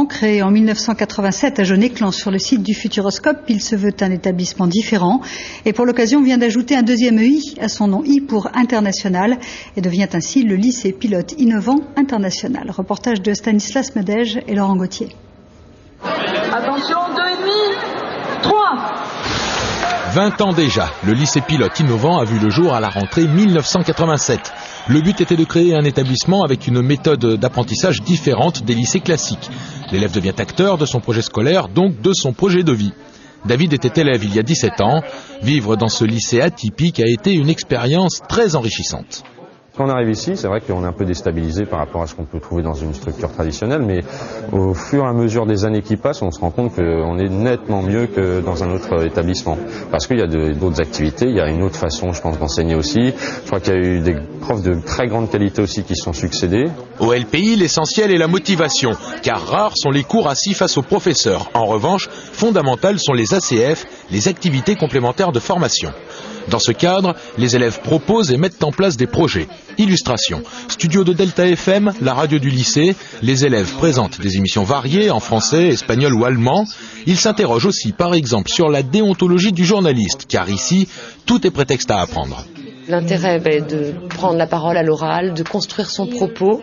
Créé en 1987 à Jeunet-Clan sur le site du Futuroscope, il se veut un établissement différent et pour l'occasion vient d'ajouter un deuxième I à son nom, I pour international, et devient ainsi le lycée pilote innovant international. Reportage de Stanislas Medège et Laurent Gauthier. Attention, 2,5, 3. 20 ans déjà, le lycée pilote innovant a vu le jour à la rentrée 1987. Le but était de créer un établissement avec une méthode d'apprentissage différente des lycées classiques. L'élève devient acteur de son projet scolaire, donc de son projet de vie. David était élève il y a 17 ans. Vivre dans ce lycée atypique a été une expérience très enrichissante. Quand on arrive ici, c'est vrai qu'on est un peu déstabilisé par rapport à ce qu'on peut trouver dans une structure traditionnelle, mais au fur et à mesure des années qui passent, on se rend compte qu'on est nettement mieux que dans un autre établissement. Parce qu'il y a d'autres activités, il y a une autre façon, je pense, d'enseigner aussi. Je crois qu'il y a eu des profs de très grande qualité aussi qui se sont succédés. Au LPI, l'essentiel est la motivation, car rares sont les cours assis face aux professeurs. En revanche, fondamentales sont les ACF, les activités complémentaires de formation. Dans ce cadre, les élèves proposent et mettent en place des projets. Illustration, studio de Delta FM, la radio du lycée. Les élèves présentent des émissions variées en français, espagnol ou allemand. Ils s'interrogent aussi, par exemple, sur la déontologie du journaliste, car ici, tout est prétexte à apprendre. L'intérêt est de prendre la parole à l'oral, de construire son propos,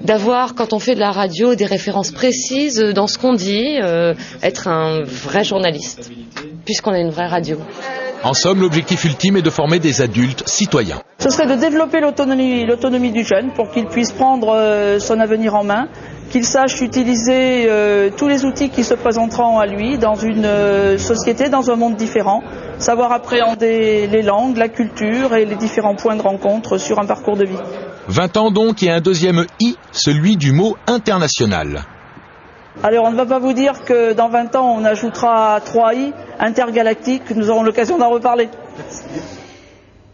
d'avoir, quand on fait de la radio, des références précises dans ce qu'on dit, être un vrai journaliste, puisqu'on a une vraie radio. En somme, l'objectif ultime est de former des adultes citoyens. Ce serait de développer l'autonomie du jeune pour qu'il puisse prendre son avenir en main, qu'il sache utiliser tous les outils qui se présenteront à lui dans une société, dans un monde différent, savoir appréhender les langues, la culture et les différents points de rencontre sur un parcours de vie. 20 ans donc et un deuxième I, celui du mot international. Alors on ne va pas vous dire que dans 20 ans on ajoutera 3 I intergalactiques, nous aurons l'occasion d'en reparler.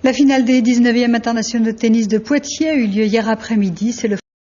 La finale des 19e internationaux de tennis de Poitiers a eu lieu hier après-midi. C'est le